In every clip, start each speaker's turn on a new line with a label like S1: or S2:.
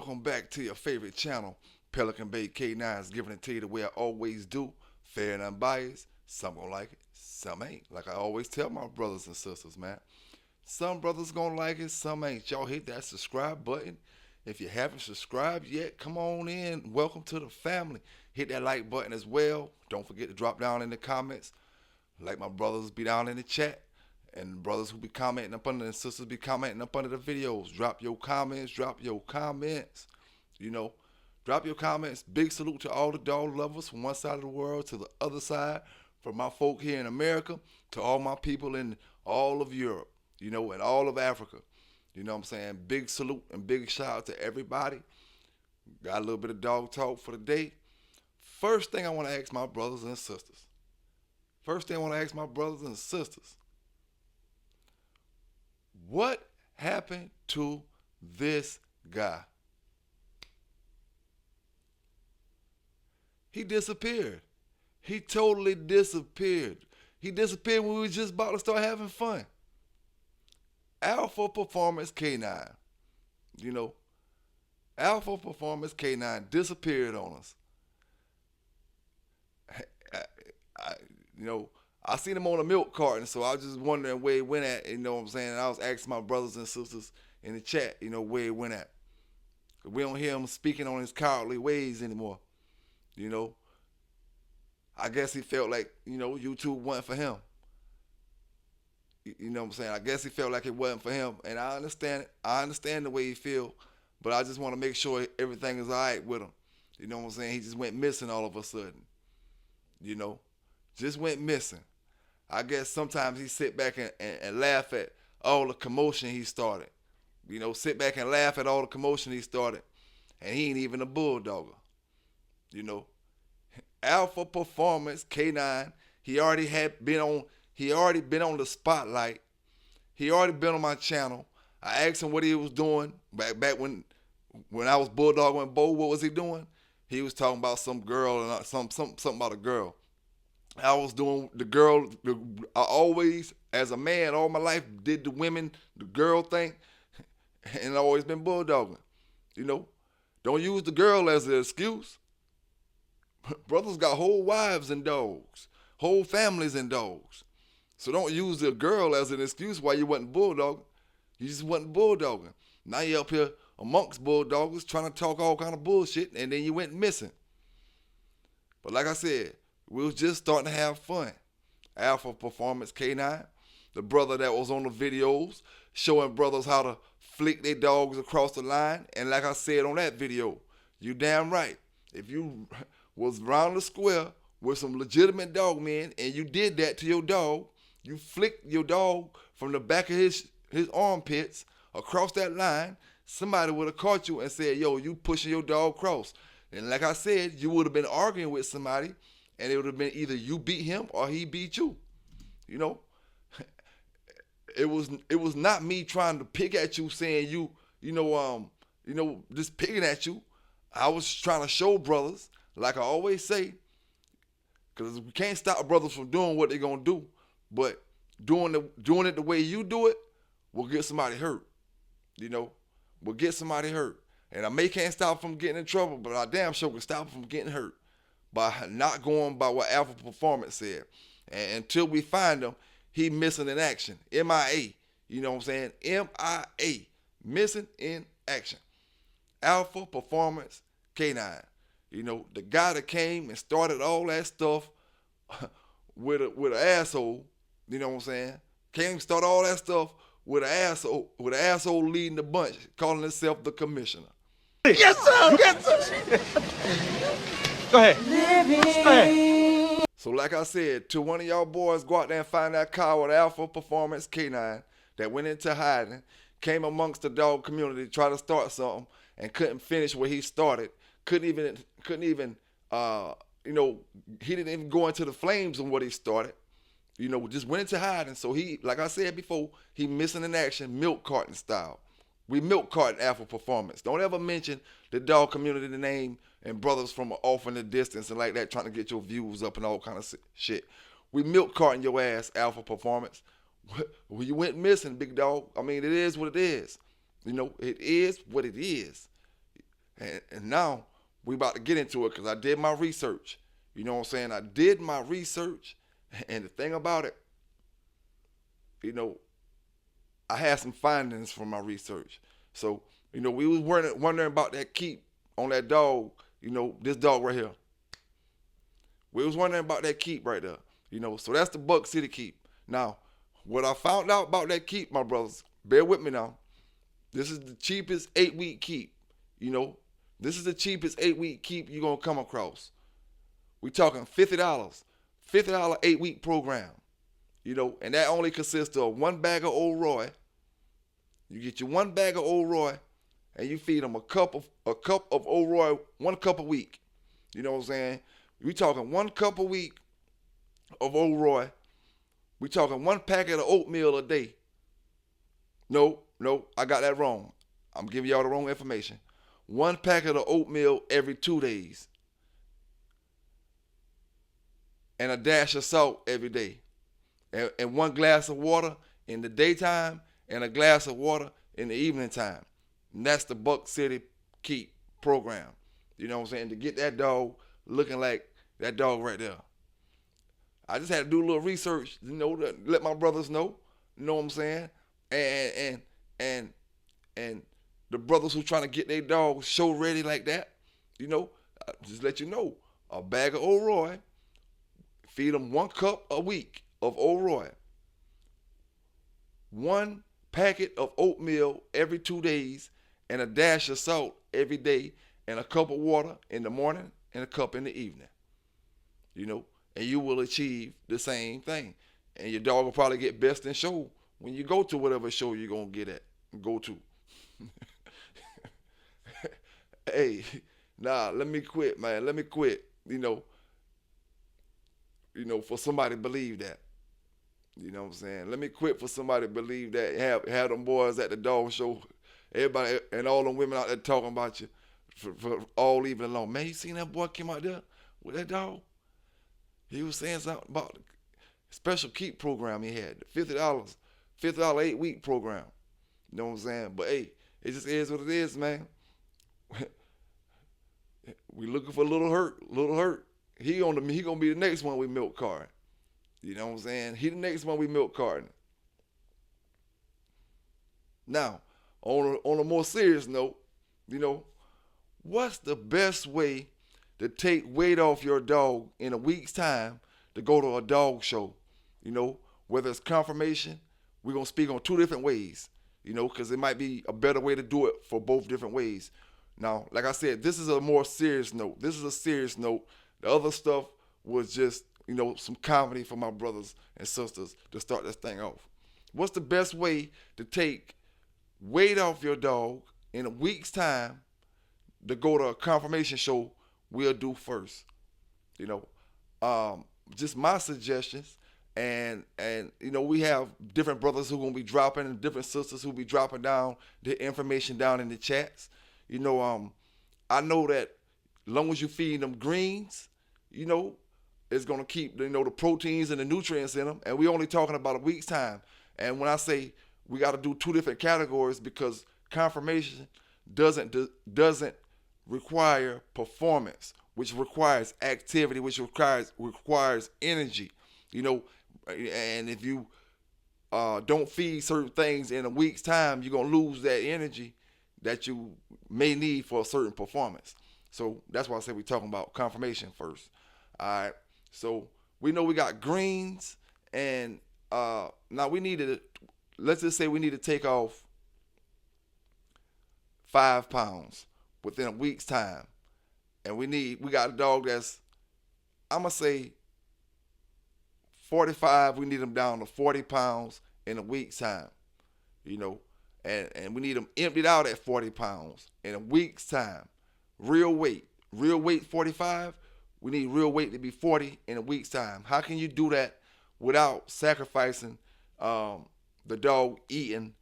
S1: welcome back to your favorite channel. Pelican Bay K9 is giving it to you the way I always do, fair and unbiased. Some gonna like it, some ain't. Like I always tell my brothers and sisters, man. Some brothers gonna like it, some ain't. Y'all hit that subscribe button. If you haven't subscribed yet, come on in. Welcome to the family. Hit that like button as well. Don't forget to drop down in the comments. Like my brothers be down in the chat. And the brothers who be commenting up under and sisters be commenting up under the videos. Drop your comments. Drop your comments. Drop your comments. Big salute to all the dog lovers from one side of the world to the other side. From my folk here in America to all my people in all of Europe, and all of Africa. You know what I'm saying? Big salute and big shout out to everybody. Got a little bit of dog talk for the day. First thing I want to ask my brothers and sisters. What happened to this guy? He disappeared. He totally disappeared. He disappeared when we were just about to start having fun. Alpha Performance K9. Alpha Performance K9 disappeared on us. I seen him on a milk carton, so I was just wondering where he went at, you know what I'm saying? And I was asking my brothers and sisters in the chat, where he went at. 'Cause we don't hear him speaking on his cowardly ways anymore, I guess he felt like, YouTube wasn't for him. You know what I'm saying? I guess he felt like it wasn't for him, and I understand it. I understand the way he feel, but I just want to make sure everything is all right with him. You know what I'm saying? He just went missing all of a sudden. Just went missing. I guess sometimes he sit back and laugh at all the commotion he started. Sit back and laugh at all the commotion he started, and he ain't even a bulldogger. Alpha Performance K9. He already been on the spotlight. He already been on my channel. I asked him what he was doing back when I was bulldogging with Bo. What was he doing? He was talking about some girl and something about a girl. I was doing the girl. I always, as a man, all my life did the girl thing, and I always been bulldogging. Don't use the girl as an excuse. Brothers got whole wives and dogs, whole families and dogs. So don't use the girl as an excuse why you wasn't bulldogging. You just wasn't bulldogging. Now you up here amongst bulldoggers trying to talk all kind of bullshit, and then you went missing. But like I said, we was just starting to have fun. Alpha Performance K9, the brother that was on the videos showing brothers how to flick their dogs across the line. And like I said on that video, you damn right. If you was around the square with some legitimate dog men and you did that to your dog, you flicked your dog from the back of his armpits across that line, somebody would have caught you and said, yo, you pushing your dog across. And like I said, you would have been arguing with somebody, and it would have been either you beat him or he beat you. It was not me trying to pick at you saying just picking at you. I was trying to show brothers, like I always say, because we can't stop brothers from doing what they're gonna do, but doing it the way you do it will get somebody hurt. Will get somebody hurt. And I can't stop them from getting in trouble, but I damn sure can stop them from getting hurt by not going by what Alpha Performance said. And until we find him, he missing in action. MIA. You know what I'm saying? MIA. Missing in action. Alpha Performance K9. The guy that came and started all that stuff with an asshole. You know what I'm saying? Came and started all that stuff with an asshole leading the bunch, calling himself the commissioner.
S2: Yes, sir. Yes, sir. Go ahead.
S1: So like I said, to one of y'all boys, go out there and find that coward Alpha Performance K9 that went into hiding, came amongst the dog community to try to start something and couldn't finish what he started. Couldn't even he didn't even go into the flames on what he started. Just went into hiding. So he, like I said before, he missing in action, milk carton style. We milk carton Alpha Performance. Don't ever mention the dog community name and brothers from off in the distance and like that, trying to get your views up and all kind of shit. We milk carton your ass, Alpha Performance. Well, you went missing, big dog. I mean, it is what it is. It is what it is. And now we about to get into it because I did my research. You know what I'm saying? I did my research, and the thing about it, you know, I had some findings from my research. So, we was wondering about that keep on that dog, this dog right here. We was wondering about that keep right there. So that's the Buck City keep. Now, what I found out about that keep, my brothers, bear with me now. This is the cheapest 8-week keep. This is the cheapest 8-week keep you're going to come across. We talking $50. $50 8-week program. And that only consists of one bag of Old Roy. You get your one bag of Old Roy, and you feed them a cup of Old Roy, 1 cup a week. You know what I'm saying? We talking 1 cup a week of Old Roy. We talking 1 packet of oatmeal a day. No, I got that wrong. I'm giving y'all the wrong information. 1 packet of oatmeal every 2 days. And a dash of salt every day. And 1 glass of water in the daytime and a glass of water in the evening time. And that's the Buck City Keep program. You know what I'm saying? To get that dog looking like that dog right there. I just had to do a little research, to let my brothers know. You know what I'm saying? And the brothers who trying to get their dogs show ready like that, just let you know, a bag of Old Roy, feed them 1 cup a week of Old Roy, 1 packet of oatmeal every 2 days, and a dash of salt every day, and a cup of water in the morning and a cup in the evening. And you will achieve the same thing. And your dog will probably get best in show when you go to whatever show you're going to go to. Hey, let me quit, man. Let me quit, for somebody to believe that. You know what I'm saying? Let me quit for somebody to believe that. Have them boys at the dog show, everybody and all them women out there talking about you for all evening long. Man, you seen that boy came out there with that dog? He was saying something about the special keep program he had, the $50 8-week program. You know what I'm saying? But hey, it just is what it is, man. We looking for a little hurt. He gonna be the next one we milk card. You know what I'm saying? He the next one we milk card. Now, on a more serious note, what's the best way to take weight off your dog in a week's time to go to a dog show? Whether it's confirmation, we're going to speak on 2 different ways, because it might be a better way to do it for both different ways. Now, like I said, this is a more serious note. This is a serious note. The other stuff was just, some comedy for my brothers and sisters to start this thing off. What's the best way to take weight off your dog in a week's time to go to a confirmation show? We'll do first. Just my suggestions. And we have different brothers who are going to be dropping and different sisters who will be dropping down the information down in the chats. I know that as long as you feed them greens, it's going to keep, the proteins and the nutrients in them. And we're only talking about a week's time. And when I say we got to do 2 different categories, because confirmation doesn't require performance, which requires activity, which requires energy, and if you don't feed certain things in a week's time, you're going to lose that energy that you may need for a certain performance. So that's why I said we're talking about confirmation first. All right. So we know we got greens, and now let's just say we need to take off 5 pounds within a week's time. And we got a dog that's, I'm going to say 45, we need them down to 40 pounds in a week's time, and we need them emptied out at 40 pounds in a week's time. Real weight 45, we need real weight to be 40 in a week's time. How can you do that without sacrificing the dog eating?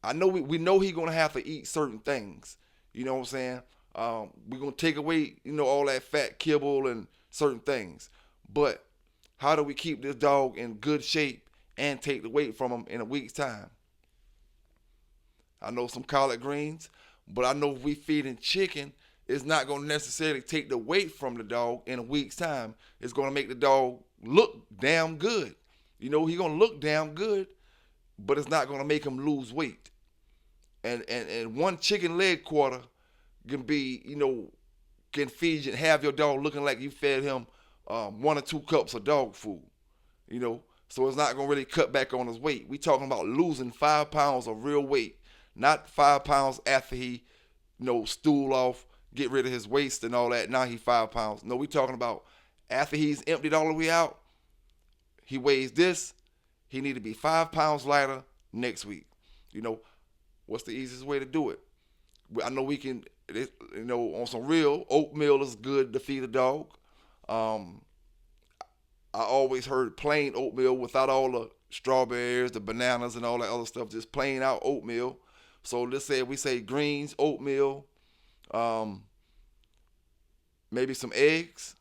S1: I know we know he's going to have to eat certain things, you know what I'm saying? We're going to take away, all that fat kibble and certain things. But how do we keep this dog in good shape and take the weight from him in a week's time? I know some collard greens. But I know if we feeding chicken, it's not going to necessarily take the weight from the dog in a week's time. It's going to make the dog look damn good. He's going to look damn good, but it's not going to make him lose weight. And one chicken leg quarter can be, can feed you, have your dog looking like you fed him 1 or 2 cups of dog food. So it's not going to really cut back on his weight. We talking about losing 5 pounds of real weight, not 5 pounds after he, stool off, get rid of his waist and all that. Now he 5 pounds. No, we talking about after he's emptied all the way out, he weighs this, he need to be 5 pounds lighter next week. What's the easiest way to do it? I know we can, on some real, oatmeal is good to feed a dog. I always heard plain oatmeal without all the strawberries, the bananas, and all that other stuff, just plain out oatmeal. So let's say we say greens, oatmeal, maybe some eggs,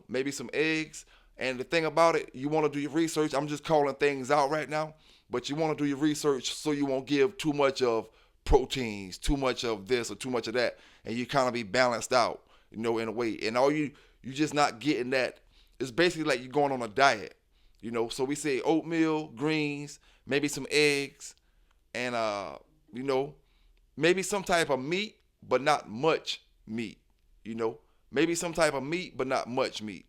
S1: maybe some eggs. And the thing about it, you want to do your research. I'm just calling things out right now, but you want to do your research so you won't give too much of proteins, too much of this or too much of that, and you kind of be balanced out, in a way. And all you just not getting that. It's basically like you're going on a diet, So we say oatmeal, greens, maybe some eggs, and maybe some type of meat, but not much meat, Maybe some type of meat, but not much meat.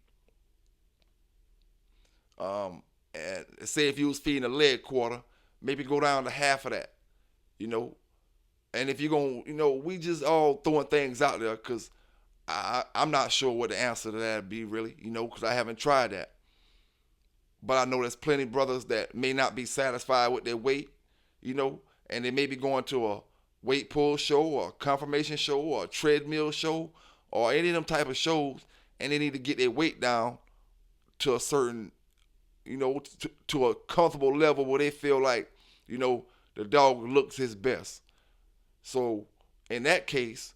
S1: And say if you was feeding a leg quarter, maybe go down to half of that, And if you're going to, we just all throwing things out there because I'm not sure what the answer to that would be really, because I haven't tried that. But I know there's plenty of brothers that may not be satisfied with their weight, and they may be going to a weight pull show or a confirmation show or a treadmill show or any of them type of shows, and they need to get their weight down to a certain, to a comfortable level where they feel like, the dog looks his best. So in that case,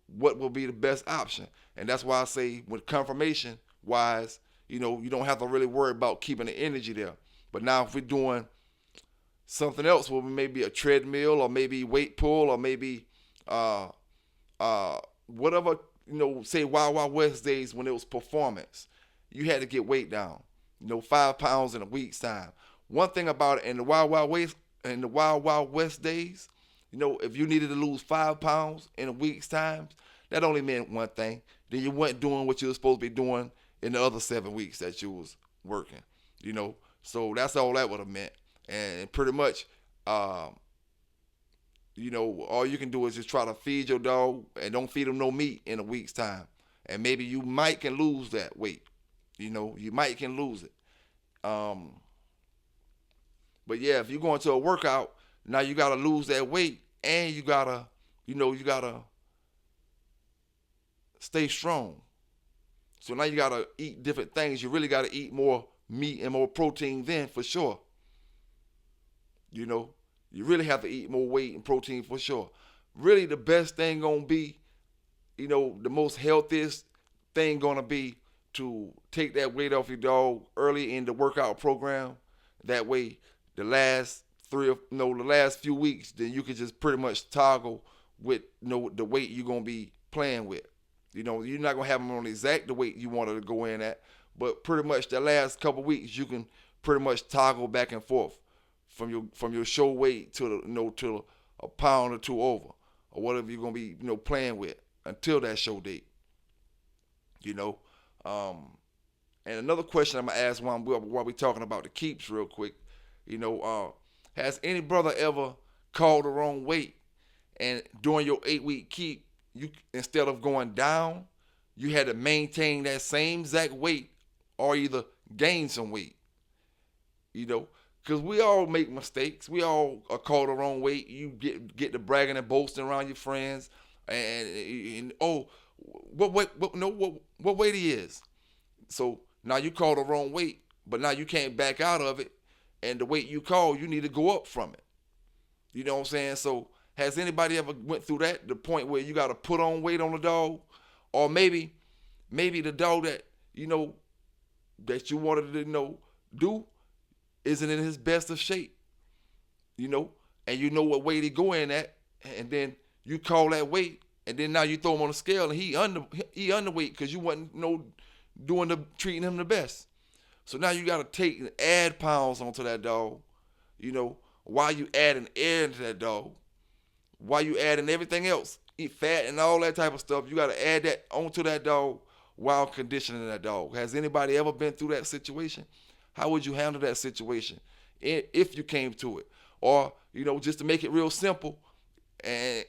S1: what will be the best option? And that's why I say with confirmation wise, you don't have to really worry about keeping the energy there. But now if we're doing something else, where maybe a treadmill or maybe weight pull or maybe whatever, say Wild Wild West days when it was performance, you had to get weight down, 5 pounds in a week's time. One thing about it in the Wild Wild West days, if you needed to lose 5 pounds in a week's time, that only meant one thing. Then you weren't doing what you were supposed to be doing in the other 7 weeks that you was working, So that's all that would have meant. And pretty much, all you can do is just try to feed your dog and don't feed him no meat in a week's time. And maybe you might can lose that weight. You might can lose it. But yeah, if you're going to a workout, now you got to lose that weight and you got to, you got to stay strong. So now you got to eat different things. You really got to eat more meat and more protein then for sure. You really have to eat more weight and protein for sure. Really the best thing going to be, the most healthiest thing going to be to take that weight off your dog early in the workout program. That way the last few weeks, then you can just pretty much toggle with the weight you're going to be playing with. You're not going to have them on exact the weight you wanted to go in at, but pretty much the last couple weeks you can pretty much toggle back and forth from your show weight to to a pound or two over or whatever you're going to be playing with until that show date. And another question I'm going to ask while we're talking about the keeps real quick, has any brother ever called the wrong weight and during your 8-week keep, you instead of going down, you had to maintain that same exact weight or either gain some weight? Because we all make mistakes. We all are called the wrong weight. You get to bragging and boasting around your friends and what weight he is. So now you call the wrong weight, but now you can't back out of it. And the weight you call, you need to go up from it. You know what I'm saying? So has anybody ever went through that, the point where you got to put on weight on the dog? Or maybe the dog that, that you wanted to, do isn't in his best of shape, and you know what weight he go in at, and then you call that weight, and then now you throw him on the scale, and he underweight because you wasn't treating him the best. So now you got to take and add pounds onto that dog, while you adding air into that dog, while you adding everything else, eat fat and all that type of stuff. You got to add that onto that dog while conditioning that dog. Has anybody ever been through that situation? How would you handle that situation if you came to it? Or, just to make it real simple and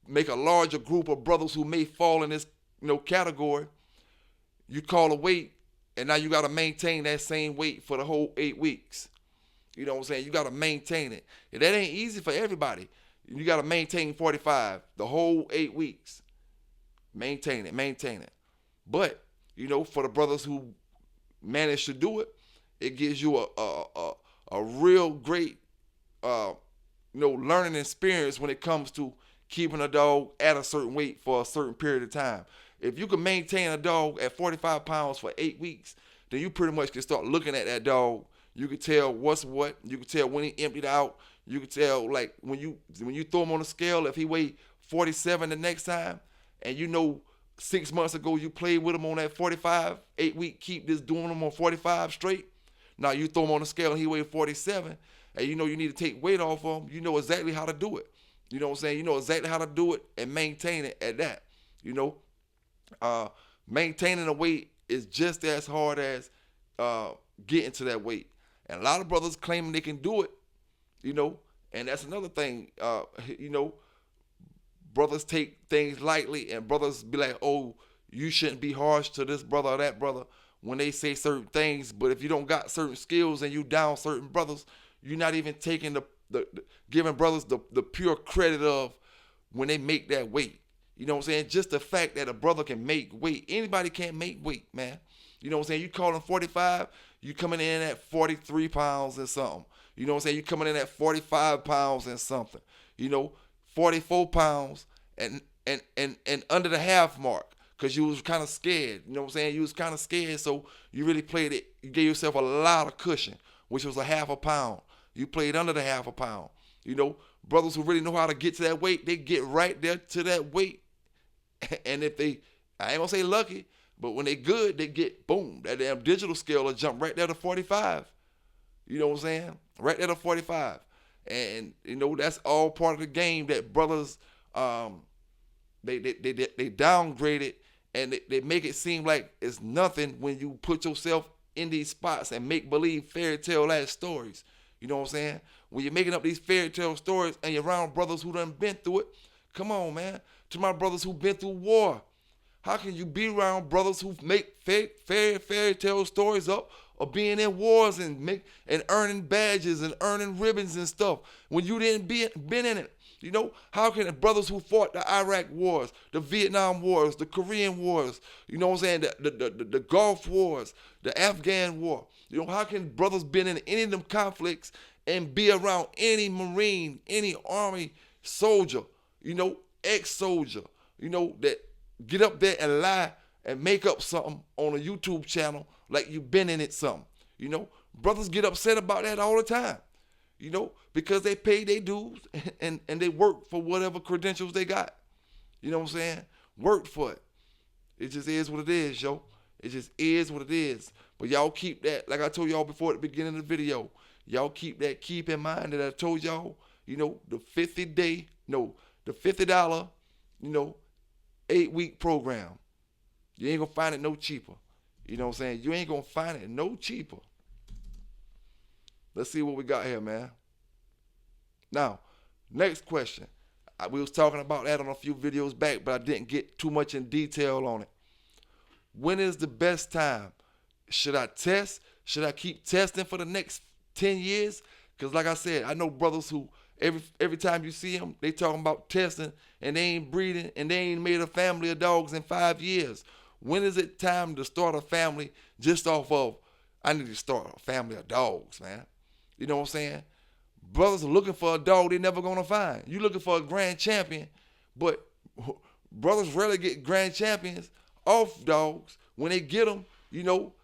S1: make a larger group of brothers who may fall in this, category, you call a weight, and now you got to maintain that same weight for the whole 8 weeks. You know what I'm saying? You got to maintain it. And that ain't easy for everybody. You got to maintain 45 the whole 8 weeks. Maintain it. But, for the brothers who manage to do it, it gives you a real great, learning experience when it comes to keeping a dog at a certain weight for a certain period of time. If you can maintain a dog at 45 pounds for 8 weeks, then you pretty much can start looking at that dog. You can tell what's what. You can tell when he emptied out. You can tell, like, when you throw him on the scale, if he weighed 47 the next time, and 6 months ago you played with him on that 45, 8 week, keep this doing him on 45 straight. Now you throw him on the scale and he weighed 47, and you need to take weight off of him. You know exactly how to do it. You know what I'm saying? You know exactly how to do it and maintain it at that. Maintaining a weight is just as hard as getting to that weight. And a lot of brothers claiming they can do it, and that's another thing. Brothers take things lightly, and brothers be like, oh, you shouldn't be harsh to this brother or that brother when they say certain things. But if you don't got certain skills and you down certain brothers, you're not even taking the giving brothers the pure credit of when they make that weight. You know what I'm saying? Just the fact that a brother can make weight. Anybody can't make weight, man. You know what I'm saying? You call him 45, you coming in at 43 pounds and something. You know what I'm saying? You coming in at 45 pounds and something. 44 pounds and under the half mark because you was kind of scared. You know what I'm saying? You was kind of scared, so you really played it. You gave yourself a lot of cushion, which was a half a pound. You played under the half a pound. Brothers who really know how to get to that weight, they get right there to that weight. And if I ain't gonna say lucky, but when they good, they get, boom, that damn digital scale will jump right there to 45. You know what I'm saying? Right there to 45. And, that's all part of the game that brothers, they downgrade it, and they make it seem like it's nothing when you put yourself in these spots and make believe fairy tale ass stories. You know what I'm saying? When you're making up these fairy tale stories and you're around brothers who done been through it, come on, man. To my brothers who been through war, how can you be around brothers who make fairy tale stories up of being in wars and earning badges and earning ribbons and stuff when you didn't been in it? How can the brothers who fought the Iraq wars, the Vietnam wars, the Korean wars, you know what I'm saying, the Gulf wars, the Afghan war, how can brothers been in any of them conflicts and be around any Marine, any Army soldier, ex-soldier, that get up there and lie and make up something on a YouTube channel like you've been in it something. Brothers get upset about that all the time, because they pay their dues and they work for whatever credentials they got. You know what I'm saying? Work for it. It just is what it is, yo. It just is what it is. But y'all keep that, like I told y'all before at the beginning of the video, y'all keep in mind that I told y'all, the $50, $50, 8-week program. You ain't gonna find it no cheaper. You know what I'm saying? You ain't gonna find it no cheaper. Let's see what we got here, man. Now, next question. We was talking about that on a few videos back, but I didn't get too much in detail on it. When is the best time? Should I test? Should I keep testing for the next 10 years? Because like I said, I know brothers who every time you see them, they talking about testing and they ain't breeding and they ain't made a family of dogs in 5 years. When is it time to start a family just off of, I need to start a family of dogs, man? You know what I'm saying? Brothers are looking for a dog they never gonna find. You looking for a grand champion, but brothers rarely get grand champions off dogs. When they get them,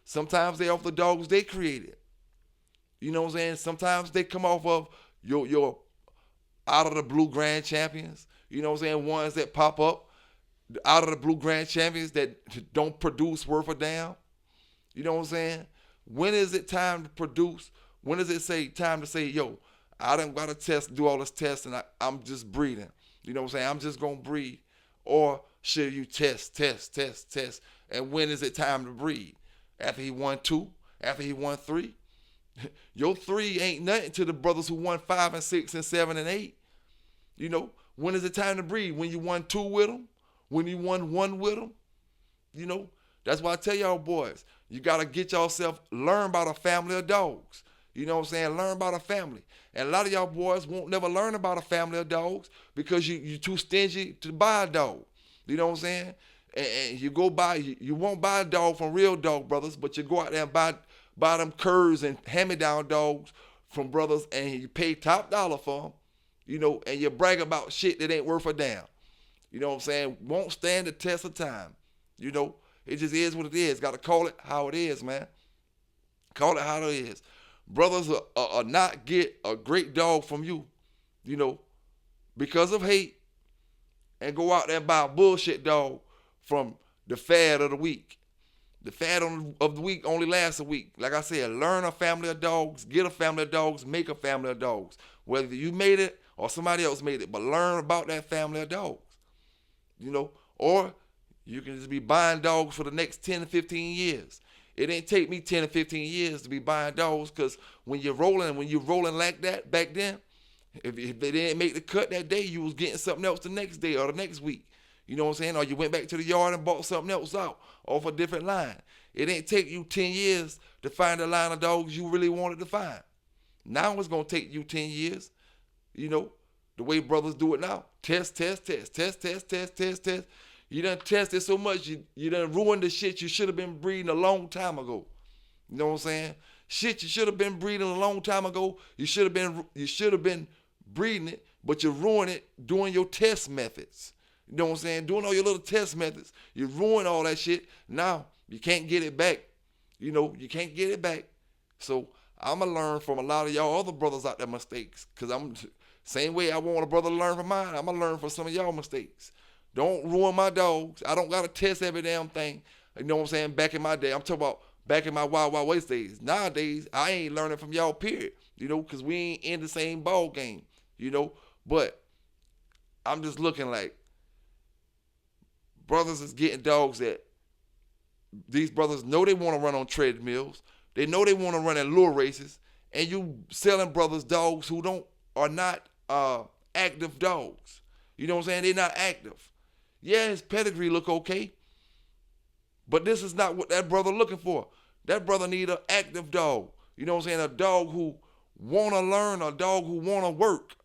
S1: sometimes they off the dogs they created. You know what I'm saying? Sometimes they come off of your out of the blue grand champions. You know what I'm saying? Ones that pop up out of the blue grand champions that don't produce worth a damn. You know what I'm saying? When is it time to produce? When is it time to say, yo, I done got to do all this testing. I'm just breeding. You know what I'm saying? I'm just going to breed. Or should you test? And when is it time to breed? After he won 2? After he won 3? Your 3 ain't nothing to the brothers who won 5 and 6 and 7 and 8. You know, when is it time to breed? When you won 2 with them? When you won 1 with them? You know, that's why I tell y'all boys, you got to get yourself, learn about a family of dogs. You know what I'm saying? Learn about a family. And a lot of y'all boys won't never learn about a family of dogs because you too stingy to buy a dog. You know what I'm saying? And you go buy, you won't buy a dog from Real Dog Brothers, but you go out there and buy them curs and hand-me-down dogs from brothers, and you pay top dollar for them, you know, and you brag about shit that ain't worth a damn. You know what I'm saying? Won't stand the test of time. You know, it just is what it is. Got to call it how it is, man. Call it how it is. Brothers are not get a great dog from you, you know, because of hate, and go out there and buy a bullshit dog from the fad of the week. The fad of the week only lasts a week. Like I said, learn a family of dogs, get a family of dogs, make a family of dogs. Whether you made it or somebody else made it, but learn about that family of dogs. You know, or you can just be buying dogs for the next 10 to 15 years. It didn't take me 10 or 15 years to be buying dogs, because when you're rolling like that back then, if they didn't make the cut that day, you was getting something else the next day or the next week. You know what I'm saying? Or you went back to the yard and bought something else out off a different line. It didn't take you 10 years to find a line of dogs you really wanted to find. Now it's going to take you 10 years, you know, the way brothers do it now. Test. You done tested so much, you done ruined the shit you should have been breeding a long time ago. You know what I'm saying? Shit you should have been breeding a long time ago. You should have been breeding it, but you ruin it doing your test methods. You know what I'm saying? Doing all your little test methods. You ruin all that shit. Now you can't get it back. You know, you can't get it back. So I'ma learn from a lot of y'all other brothers out there mistakes. Cause I'm same way I want a brother to learn from mine. I'ma learn from some of y'all mistakes. Don't ruin my dogs. I don't gotta test every damn thing. You know what I'm saying? Back in my day, I'm talking about back in my Wild Wild West days. Nowadays, I ain't learning from y'all, period. You know, because we ain't in the same ball game, you know. But I'm just looking like brothers is getting dogs that these brothers know they want to run on treadmills. They know they want to run at lure races. And you selling brothers dogs who are not active dogs. You know what I'm saying? They're not active. Yeah, his pedigree look okay, but this is not what that brother looking for. That brother need an active dog. You know what I'm saying? A dog who want to learn, a dog who want to work.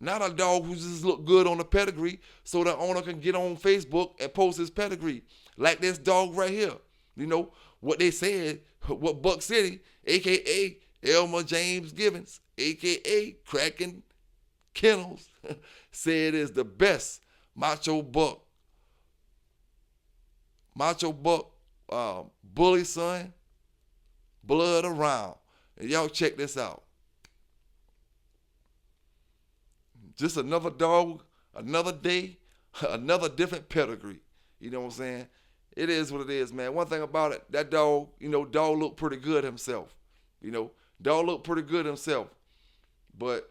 S1: Not a dog who just look good on the pedigree so the owner can get on Facebook and post his pedigree. Like this dog right here. You know, what they said, what Buck City, a.k.a. Elmer James Givens, a.k.a. Cracking Kennels, said is the best macho buck, bully son, blood around. And y'all check this out. Just another dog, another day, another different pedigree. You know what I'm saying? It is what it is, man. One thing about it, that dog, you know, dog looked pretty good himself. You know, dog looked pretty good himself. But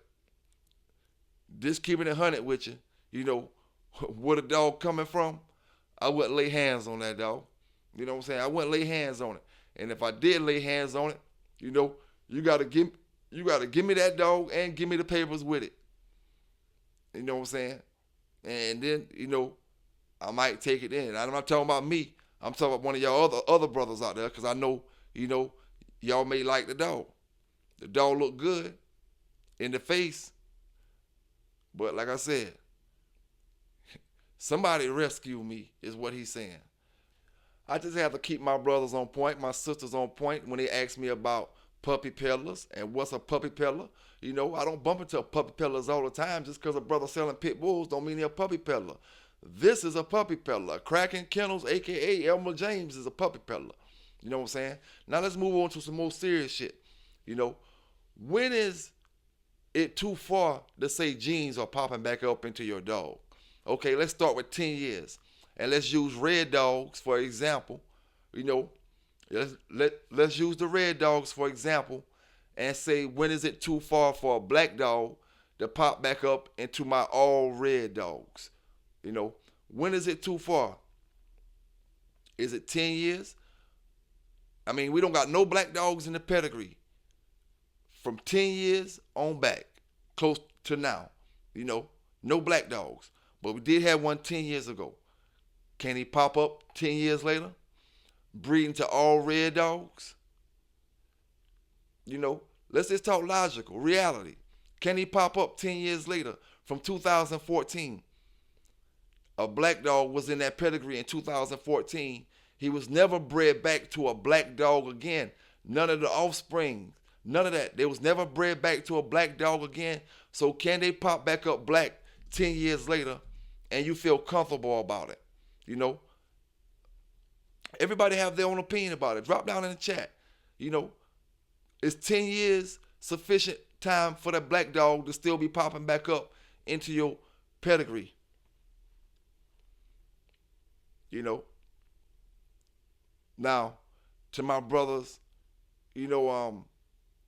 S1: just keeping it 100 with you, you know, where the dog coming from, I wouldn't lay hands on that dog. You know what I'm saying? I wouldn't lay hands on it. And if I did lay hands on it, you know, you gotta give me that dog and give me the papers with it. You know what I'm saying? And then, you know, I might take it in. I'm not talking about me. I'm talking about one of y'all other brothers out there, because I know, you know, y'all may like the dog. The dog look good in the face. But like I said, somebody rescue me is what he's saying. I just have to keep my brothers on point, my sisters on point when they ask me about puppy peddlers and what's a puppy peddler. You know, I don't bump into puppy peddlers all the time. Just because a brother selling pit bulls don't mean they're a puppy peddler. This is a puppy peddler. Cracking Kennels, a.k.a. Elmer James, is a puppy peddler. You know what I'm saying? Now let's move on to some more serious shit. You know, when is it too far to say genes are popping back up into your dog? Okay, let's start with 10 years. And let's use red dogs for example. You know, let's use the red dogs for example and say, when is it too far for a black dog to pop back up into my all red dogs? You know, when is it too far? Is it 10 years? I mean, we don't got no black dogs in the pedigree from 10 years on back, close to now. You know, no black dogs. But we did have one 10 years ago. Can he pop up 10 years later, breeding to all red dogs? You know, let's just talk logical, reality. Can he pop up 10 years later from 2014? A black dog was in that pedigree in 2014. He was never bred back to a black dog again. None of the offspring, none of that. They was never bred back to a black dog again. So can they pop back up black 10 years later and you feel comfortable about it? You know, everybody have their own opinion about it. Drop down in the chat. You know, is 10 years sufficient time for that black dog to still be popping back up into your pedigree? You know, now to my brothers, you know,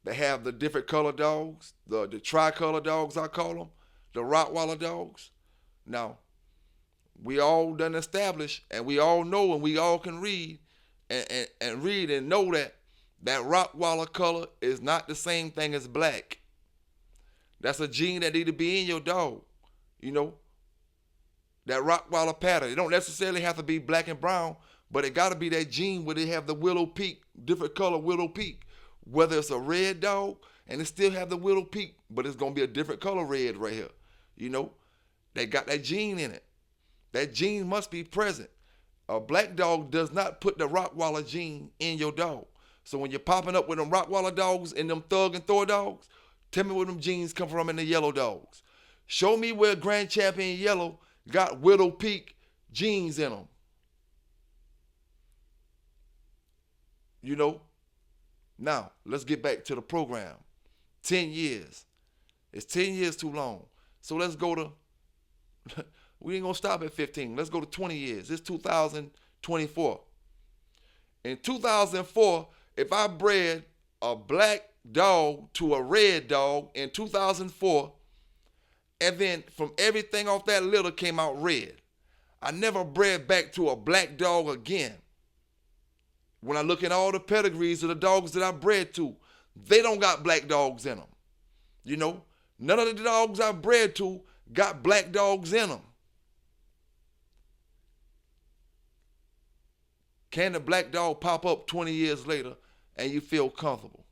S1: they have the different color dogs, the tricolor dogs, I call them, the Rottweiler dogs. Now, we all done established, and we all know, and we all can read and read and know that Rottweiler color is not the same thing as black. That's a gene that need to be in your dog. You know, that Rottweiler pattern. It don't necessarily have to be black and brown, but it got to be that gene where they have the willow peak, different color willow peak. Whether it's a red dog and it still have the willow peak, but it's going to be a different color red right here. You know, they got that gene in it. That gene must be present. A black dog does not put the Rottweiler gene in your dog. So when you're popping up with them Rottweiler dogs and them Thug and Thor dogs, tell me where them genes come from in the yellow dogs. Show me where Grand Champion Yellow got Willow Peak genes in them. You know? Now, let's get back to the program. 10 years. It's 10 years too long. So let's go to, we ain't going to stop at 15. Let's go to 20 years. It's 2024. In 2004, if I bred a black dog to a red dog in 2004, and then from everything off that litter came out red, I never bred back to a black dog again. When I look at all the pedigrees of the dogs that I bred to, they don't got black dogs in them. You know, none of the dogs I bred to got black dogs in them. Can the black dog pop up 20 years later and you feel comfortable?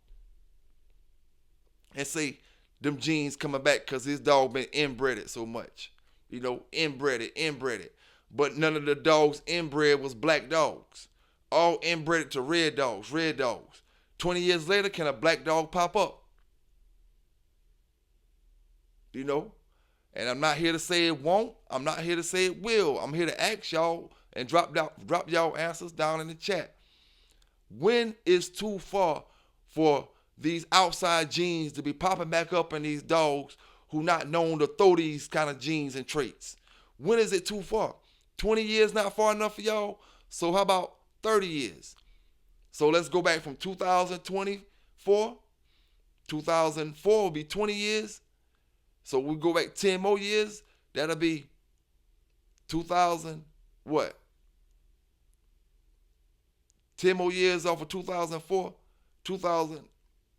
S1: And say them genes coming back because his dog been inbred so much. You know, inbred it. But none of the dogs inbred was black dogs. All inbred to red dogs. 20 years later, can a black dog pop up? You know? And I'm not here to say it won't. I'm not here to say it will. I'm here to ask y'all and drop y'all answers down in the chat. When is too far for these outside genes to be popping back up in these dogs who not known to throw these kind of genes and traits? When is it too far? 20 years not far enough for y'all? So how about 30 years? So let's go back from 2024. 2004 will be 20 years. So we go back 10 more years. That'll be 2000, what? 10 more years off of 2004. 2000,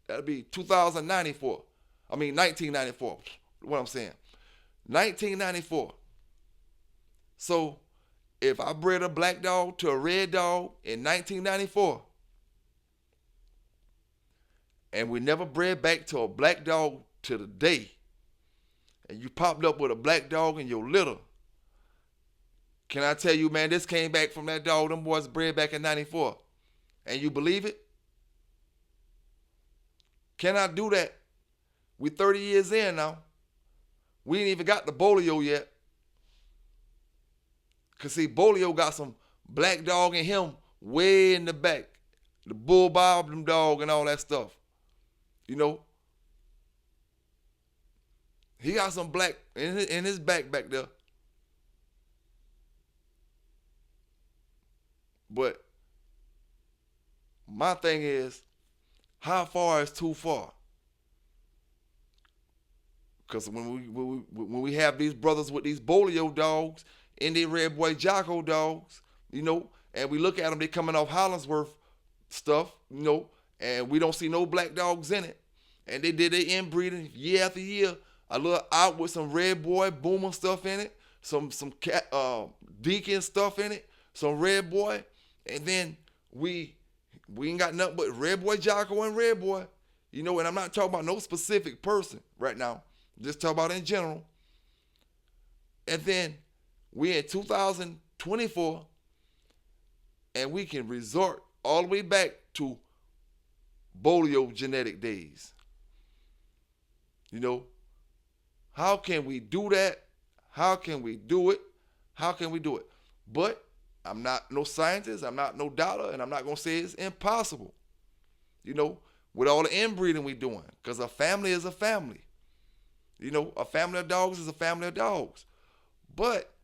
S1: that'll be 2094. I mean 1994. What I'm saying. 1994. So if I bred a black dog to a red dog in 1994, and we never bred back to a black dog to the day, and you popped up with a black dog in your litter, can I tell you, man, this came back from that dog them boys bred back in 94, and you believe it? Can I do that? We 30 years in now. We ain't even got the Bolio yet. Because see, Bolio got some black dog in him way in the back. The bull bob them dog and all that stuff. You know? He got some black in his back there. But my thing is, how far is too far? Because when we have these brothers with these Bolio dogs and they Red Boy Jocko dogs, and we look at them, they coming off Hollingsworth stuff, and we don't see no black dogs in it. And they did their inbreeding year after year. A little out with some Red Boy Boomer stuff in it, some Deacon stuff in it, some Red Boy, and then we ain't got nothing but Red Boy Jocko and Red Boy, and I'm not talking about no specific person right now. Just talk about in general. And then we in 2024, and we can resort all the way back to Bolio genetic days. How can we do that? How can we do it? How can we do it? But I'm not no scientist, I'm not no doctor, and I'm not going to say it's impossible, with all the inbreeding we doing, because a family is a family. A family of dogs is a family of dogs. But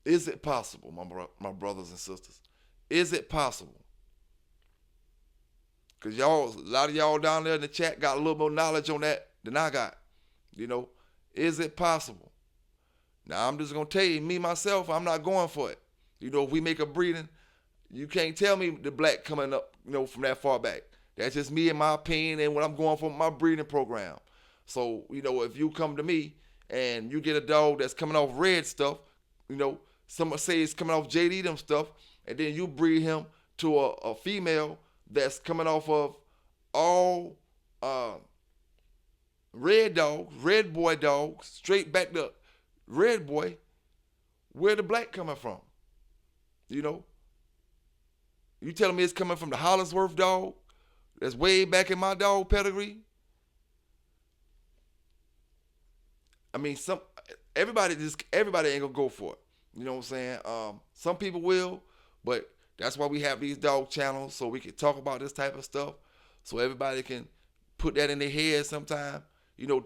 S1: is it possible, my brothers and sisters? Is it possible? Because a lot of y'all down there in the chat got a little more knowledge on that than I got. Is it possible? Now, I'm just going to tell you, me, myself, I'm not going for it. If we make a breeding, you can't tell me the black coming up, from that far back. That's just me and my opinion and what I'm going for my breeding program. So, if you come to me and you get a dog that's coming off red stuff, someone say it's coming off JD them stuff, and then you breed him to a female that's coming off of all red dogs, Red Boy dogs, straight back to Red Boy, where the black coming from? You telling me it's coming from the Hollingsworth dog that's way back in my dog pedigree? I mean, everybody ain't gonna go for it. You know what I'm saying? Some people will, but that's why we have these dog channels, so we can talk about this type of stuff, so everybody can put that in their head sometime,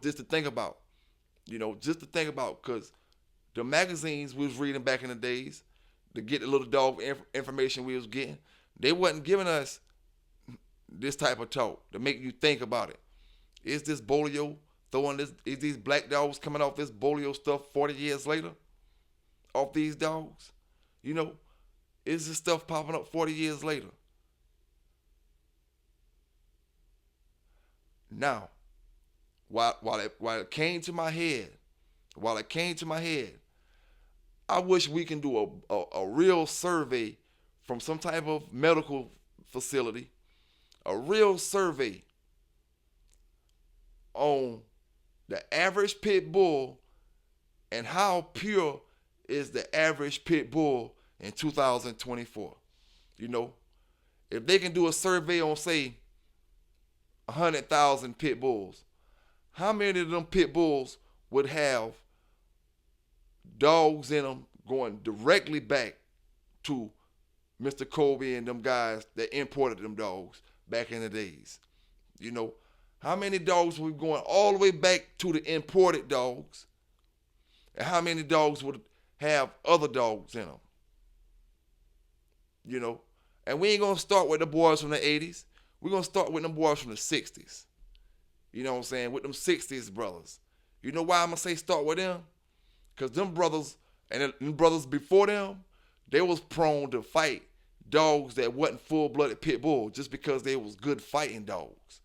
S1: just to think about. Because the magazines we was reading back in the days to get the little dog information we was getting, they wasn't giving us this type of talk to make you think about it. Is this Bolio throwing this? Is these black dogs coming off this Bolio stuff 40 years later? Off these dogs? Is this stuff popping up 40 years later? Now, while it came to my head, I wish we can do a real survey from some type of medical facility, a real survey on the average pit bull and how pure is the average pit bull in 2024. If they can do a survey on, say, 100,000 pit bulls, how many of them pit bulls would have dogs in them going directly back to Mr. Kobe and them guys that imported them dogs back in the days? How many dogs were going all the way back to the imported dogs? And how many dogs would have other dogs in them? And we ain't going to start with the boys from the 80s. We're going to start with them boys from the 60s. You know what I'm saying? With them 60s brothers. You know why I'm going to say start with them? Because them brothers and them brothers before them, they was prone to fight dogs that wasn't full-blooded pit bull just because they was good fighting dogs.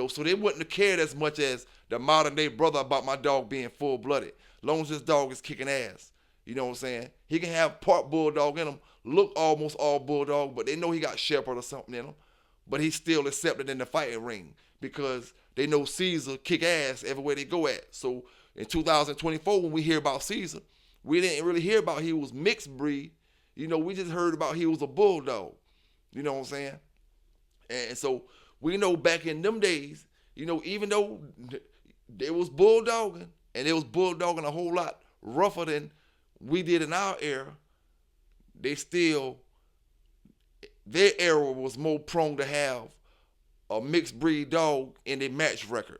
S1: So they wouldn't have cared as much as the modern-day brother about my dog being full-blooded. As long as this dog is kicking ass. You know what I'm saying? He can have part bulldog in him, look almost all bulldog, but they know he got shepherd or something in him. But he's still accepted in the fighting ring because they know Caesar kick ass everywhere they go at. So in 2024, when we hear about Caesar, we didn't really hear about he was mixed breed. We just heard about he was a bulldog. You know what I'm saying? And so we know back in them days, even though they was bulldogging, and they was bulldogging a whole lot rougher than we did in our era, their era was more prone to have a mixed breed dog in their match record.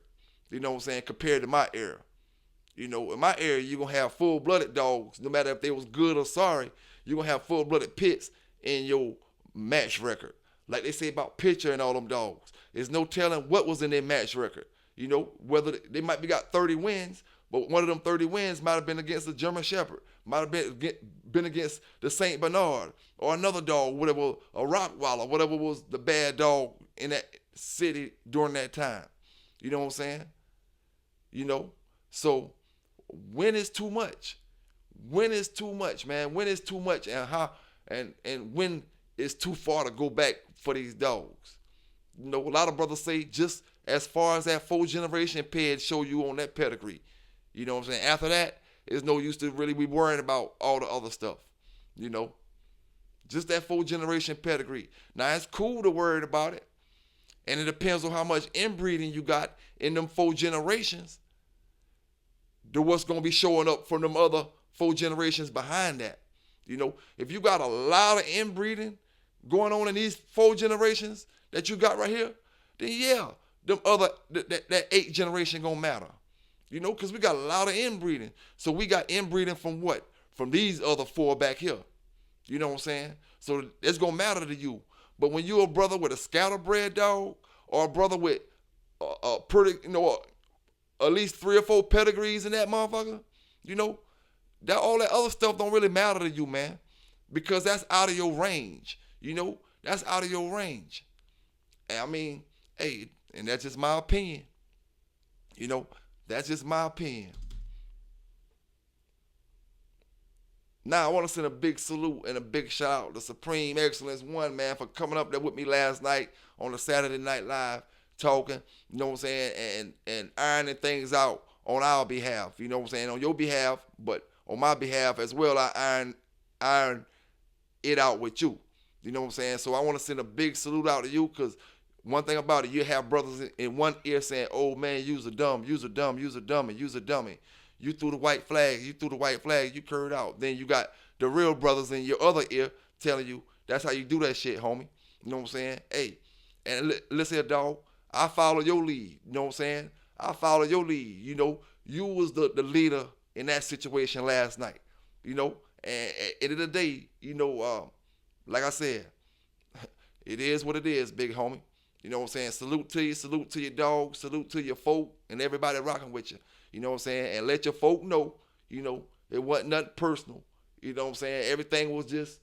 S1: You know what I'm saying? Compared to my era. You know, in my area, you're going to have full-blooded dogs. No matter if they was good or sorry, you're going to have full-blooded pits in your match record. Like they say about Pitcher and all them dogs. There's no telling what was in their match record. You know, whether they might be got 30 wins, but one of them 30 wins might have been against the German Shepherd, might have been against the Saint Bernard, or another dog, whatever, a Rottweiler, whatever was the bad dog in that city during that time. You know what I'm saying? You know, so when is too much? When is too much, man? When is too much, and how, and when is too far to go back for these dogs? You know, a lot of brothers say just as far as that 4th generation ped show you on that pedigree. You know what I'm saying? After that, there's no use to really be worrying about all the other stuff. You know, just that 4th generation pedigree. Now, it's cool to worry about it, and it depends on how much inbreeding you got in them 4 generations to what's going to be showing up from them other 4 generations behind that. You know, if you got a lot of inbreeding going on in these 4 generations that you got right here, then yeah, them other that 8th generation gonna matter. You know, because we got a lot of inbreeding. So we got inbreeding from what? From these other 4 back here. You know what I'm saying? So it's gonna matter to you. But when you're a brother with a scatterbred dog, or a brother with a pretty, you know, at least 3 or 4 pedigrees in that motherfucker, you know, that all that other stuff don't really matter to you, man, because that's out of your range. You know, that's out of your range. And I mean, hey, and that's just my opinion. You know, that's just my opinion. Now, I want to send a big salute and a big shout out to Supreme Excellence 1, man, for coming up there with me last night on the Saturday Night Live talking, you know what I'm saying, and ironing things out on our behalf, you know what I'm saying, on your behalf, but on my behalf as well, I iron it out with you. You know what I'm saying? So I want to send a big salute out to you, because one thing about it, you have brothers in one ear saying, oh man, you's a dumb, you's a dumb, you's a dummy, you's a dummy. You threw the white flag, you curved out. Then you got the real brothers in your other ear telling you, that's how you do that shit, homie. You know what I'm saying? Hey, and listen here, dog, I follow your lead. You know what I'm saying? I follow your lead. You know, you was the leader in that situation last night. You know, and at the end of the day, you know, like I said, it is what it is, big homie. You know what I'm saying? Salute to you, salute to your dog, salute to your folk, and everybody rocking with you. You know what I'm saying? And let your folk know, you know, it wasn't nothing personal. You know what I'm saying? Everything was just,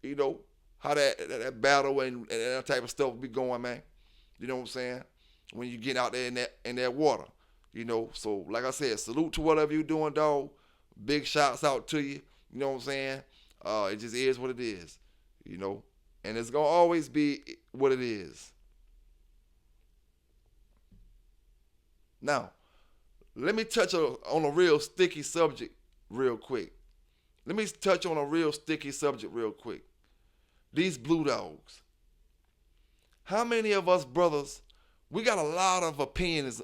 S1: you know, how that battle and that type of stuff be going, man. You know what I'm saying? When you get out there in that water. You know, so like I said, salute to whatever you're doing, dog. Big shouts out to you. You know what I'm saying? It just is what it is. You know? And it's going to always be what it is. Now, let me touch on a real sticky subject real quick. These blue dogs. How many of us brothers, we got a lot of opinions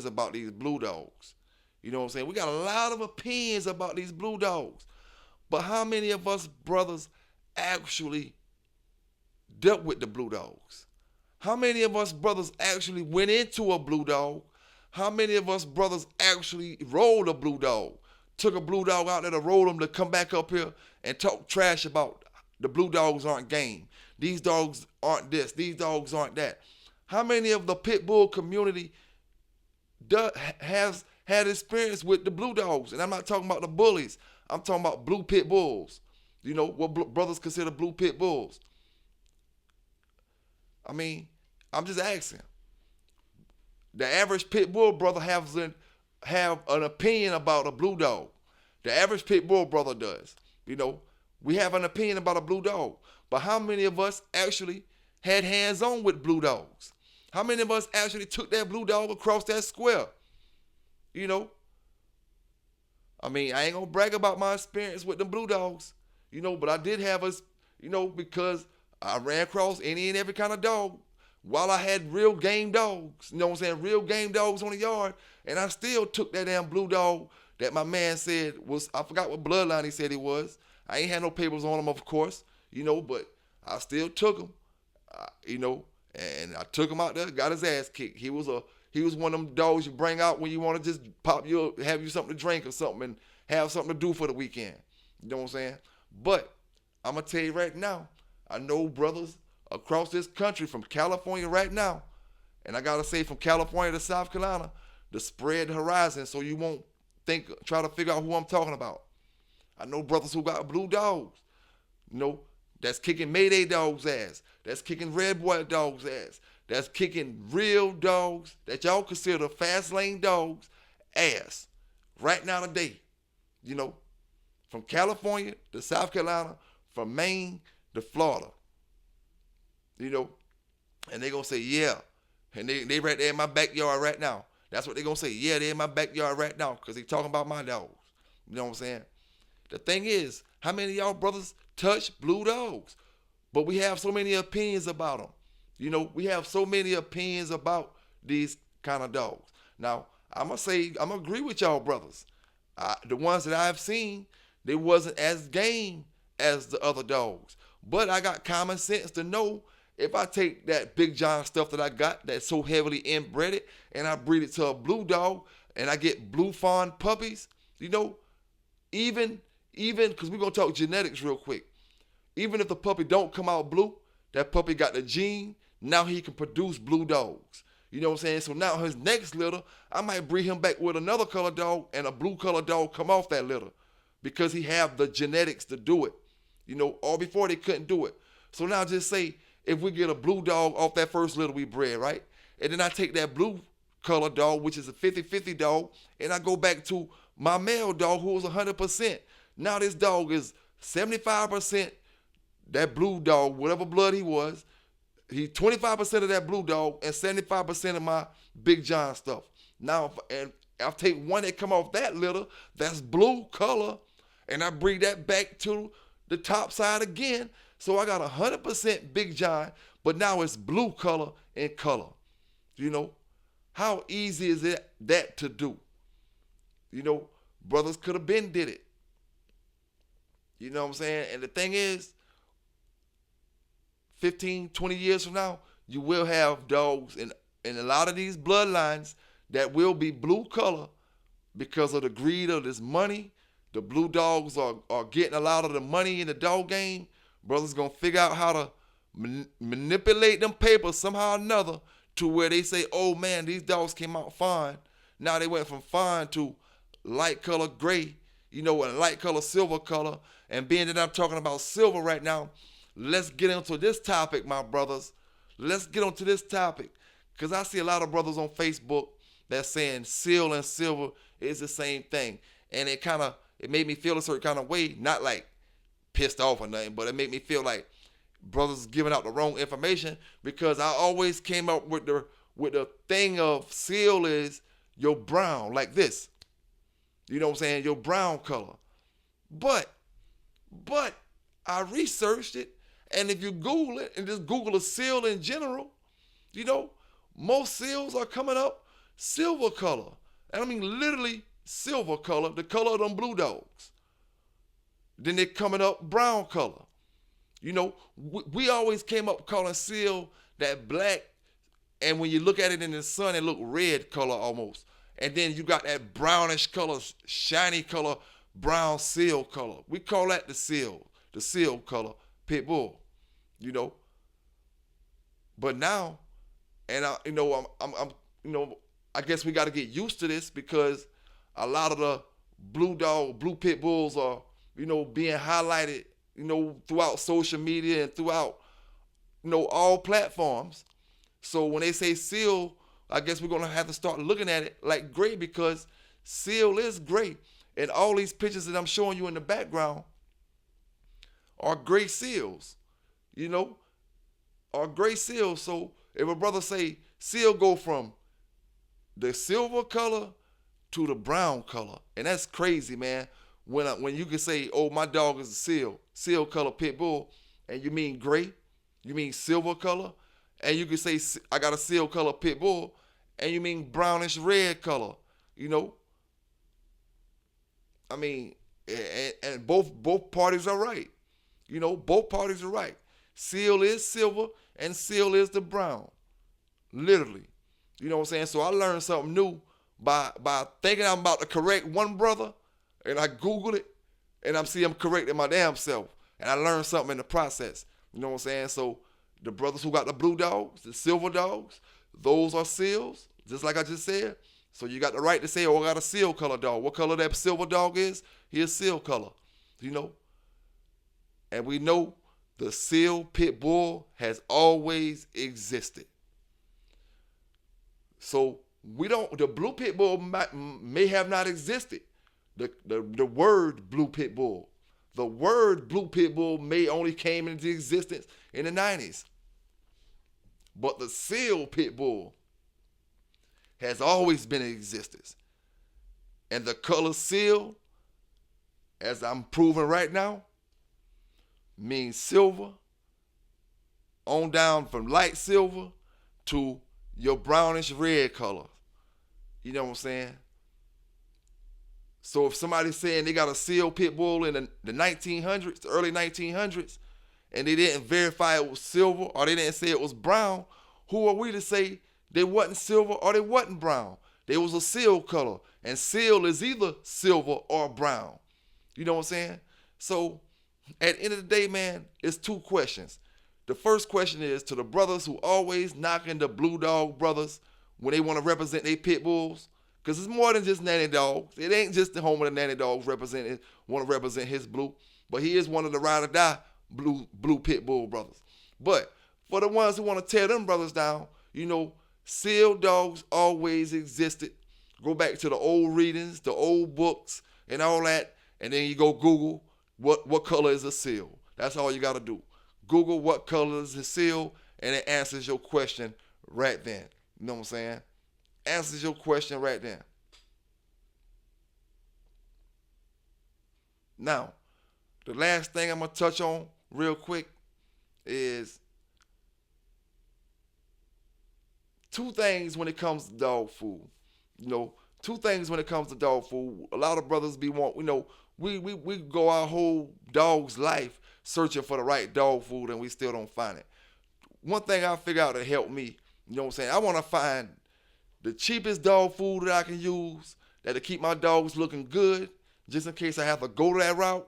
S1: about these blue dogs. You know what I'm saying? We got a lot of opinions about these blue dogs. But how many of us brothers actually dealt with the blue dogs? How many of us brothers actually went into a blue dog? How many of us brothers actually rolled a blue dog? Took a blue dog out there to roll them to come back up here and talk trash about the blue dogs aren't game. These dogs aren't this. These dogs aren't that. How many of the Pitbull community has had experience with the blue dogs? And I'm not talking about the bullies. I'm talking about blue pit bulls. You know, what brothers consider blue pit bulls. I mean, I'm just asking. The average pit bull brother have an opinion about a blue dog. The average pit bull brother does. You know, we have an opinion about a blue dog. But how many of us actually had hands-on with blue dogs? How many of us actually took that blue dog across that square? You know? I mean, I ain't gonna brag about my experience with them blue dogs. You know, but I did have us, you know, because I ran across any and every kind of dog while I had real game dogs. You know what I'm saying? Real game dogs on the yard. And I still took that damn blue dog that my man said was, I forgot what bloodline he said he was. I ain't had no papers on him, of course, you know, but I still took him, you know, and I took him out there, got his ass kicked. He was He was one of them dogs you bring out when you want to just have you something to drink or something and have something to do for the weekend. You know what I'm saying? But I'm going to tell you right now, I know brothers across this country from California right now, and I got to say from California to South Carolina, to spread the horizon so you won't try to figure out who I'm talking about. I know brothers who got blue dogs, that's kicking Mayday dogs' ass. That's kicking Red Boy dogs' ass. That's kicking real dogs that y'all consider fast lane dogs ass right now today. From California to South Carolina, from Maine to Florida. And they going to say, yeah. And they right there in my backyard right now. That's what they going to say. Yeah, they're in my backyard right now because they talking about my dogs. You know what I'm saying? The thing is, how many of y'all brothers touch blue dogs? But we have so many opinions about them. We have so many opinions about these kind of dogs. Now, I'm going to agree with y'all brothers. The ones that I've seen, they wasn't as game as the other dogs. But I got common sense to know if I take that Big John stuff that I got that's so heavily inbred and I breed it to a blue dog and I get blue fawn puppies, even because we're going to talk genetics real quick. Even if the puppy don't come out blue, that puppy got the gene, now he can produce blue dogs. You know what I'm saying? So now his next litter, I might breed him back with another color dog and a blue color dog come off that litter because he have the genetics to do it. Or before they couldn't do it. So now just say if we get a blue dog off that first litter we bred, right? And then I take that blue color dog, which is a 50-50 dog, and I go back to my male dog who was 100%. Now this dog is 75% that blue dog, whatever blood he was. He 25% of that blue dog and 75% of my Big John stuff. Now, and I'll take one that come off that litter that's blue color, and I breed that back to the top side again. So I got 100% Big John, but now it's blue color in color. How easy is that to do? Brothers could have been did it. You know what I'm saying? And the thing is, 15, 20 years from now, you will have dogs in a lot of these bloodlines that will be blue color because of the greed of this money. The blue dogs are getting a lot of the money in the dog game. Brothers going to figure out how to manipulate them papers somehow or another to where they say, oh man, these dogs came out fine. Now they went from fine to light color gray, and light color silver color. And being that I'm talking about silver right now, let's get into this topic, my brothers. Let's get onto this topic. Because I see a lot of brothers on Facebook that's saying seal and silver is the same thing. And it made me feel a certain kind of way, not like pissed off or nothing, but it made me feel like brothers giving out the wrong information because I always came up with the thing of seal is your brown, like this. You know what I'm saying? Your brown color. But I researched it, and if you Google it and just Google a seal in general, most seals are coming up silver color. And I mean literally silver color, the color of them blue dogs. Then they're coming up brown color. We always came up calling seal that black, and when you look at it in the sun, it look red color almost. And then you got that brownish color, shiny color, brown seal color. We call that the seal color, Pitbull. But now, and I guess we got to get used to this because a lot of the blue pit bulls are, being highlighted, throughout social media and throughout, all platforms. So when they say seal, I guess we're going to have to start looking at it like gray because seal is gray. And all these pictures that I'm showing you in the background are gray seals, are gray seals. So if a brother say seal go from the silver color to the brown color, and that's crazy, man. When you can say, oh, my dog is a seal color pit bull, and you mean gray, you mean silver color, and you can say I got a seal color pit bull, and you mean brownish red color, I mean, and both parties are right. Both parties are right. Seal is silver and seal is the brown. Literally. You know what I'm saying? So I learned something new by thinking I'm about to correct one brother, and I Googled it, and I'm seeing I'm correcting my damn self. And I learned something in the process. You know what I'm saying? So the brothers who got the blue dogs, the silver dogs, those are seals, just like I just said. So you got the right to say, oh, I got a seal color dog. What color that silver dog is? He is seal color. You know? And we know the seal pit bull has always existed. So the blue pit bull may have not existed. The word blue pit bull. The word blue pit bull may only came into existence in the 90s. But the seal pit bull has always been in existence. And the color seal, as I'm proving right now, means silver, on down from light silver to your brownish red color. You know what I'm saying? So if somebody's saying they got a seal pit bull in the 1900s, the early 1900s, and they didn't verify it was silver or they didn't say it was brown, who are we to say they wasn't silver or they wasn't brown? They was a seal color, and seal is either silver or brown. You know what I'm saying? So at the end of the day, man, it's two questions. The first question is to the brothers who always knocking the blue dog brothers when they want to represent their pit bulls, because it's more than just nanny dogs. It ain't just the home of the nanny dogs want to represent his blue, but he is one of the ride or die blue pit bull brothers. But for the ones who want to tear them brothers down, you know, seal dogs always existed. Go back to the old readings, the old books, and all that, and then you go Google what color is a seal. That's all you got to do. Google what color is a seal, and it answers your question right then. You know what I'm saying? Answers your question right then. Now, the last thing I'm going to touch on real quick is two things when it comes to dog food. You know, two things when it comes to dog food. A lot of brothers we go our whole dog's life searching for the right dog food and we still don't find it. One thing I figured out to help me, you know what I'm saying, I want to find the cheapest dog food that I can use that'll keep my dogs looking good just in case I have to go to that route.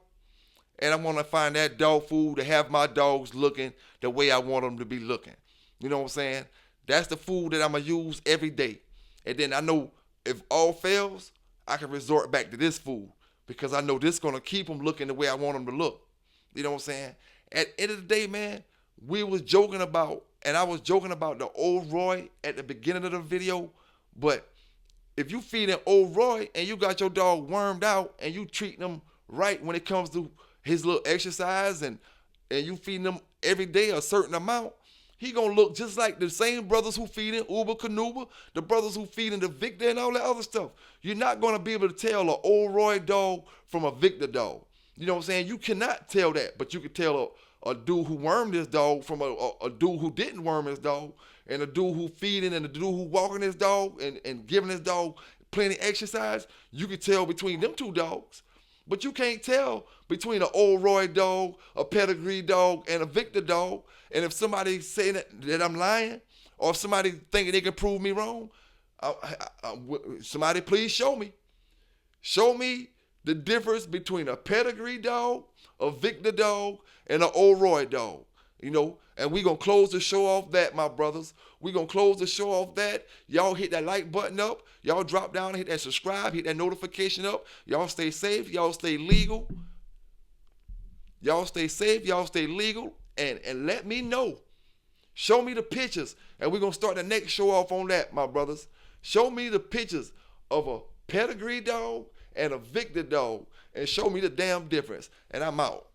S1: And I want to find that dog food to have my dogs looking the way I want them to be looking. You know what I'm saying? That's the food that I'm going to use every day. And then I know if all fails, I can resort back to this food because I know this is going to keep them looking the way I want them to look. You know what I'm saying? At the end of the day, man, we was joking about, and I was joking about the old Roy at the beginning of the video, but if you feeding old Roy and you got your dog wormed out and you treating him right when it comes to his little exercise and you feeding him every day a certain amount, he gonna look just like the same brothers who feeding Uber Canuba, the brothers who feeding the Victor and all that other stuff. You're not gonna be able to tell an old Roy dog from a Victor dog. You know what I'm saying? You cannot tell that, but you can tell a dude who wormed his dog from a dude who didn't worm his dog, and a dude who feeding and a dude who walking his dog and giving his dog plenty exercise. You can tell between them two dogs. But you can't tell between an old Roy dog, a pedigree dog, and a Victor dog. And if somebody saying that I'm lying, or if somebody thinking they can prove me wrong, somebody please show me. Show me the difference between a pedigree dog, a Victor dog, and an old Roy dog. You know, and we going to close the show off that, my brothers. We going to close the show off that. Y'all hit that like button up. Y'all drop down and hit that subscribe. Hit that notification up. Y'all stay safe. Y'all stay legal. Y'all stay safe. Y'all stay legal. And let me know. Show me the pictures. And we're going to start the next show off on that, my brothers. Show me the pictures of a pedigree dog and a Victor dog. And show me the damn difference. And I'm out.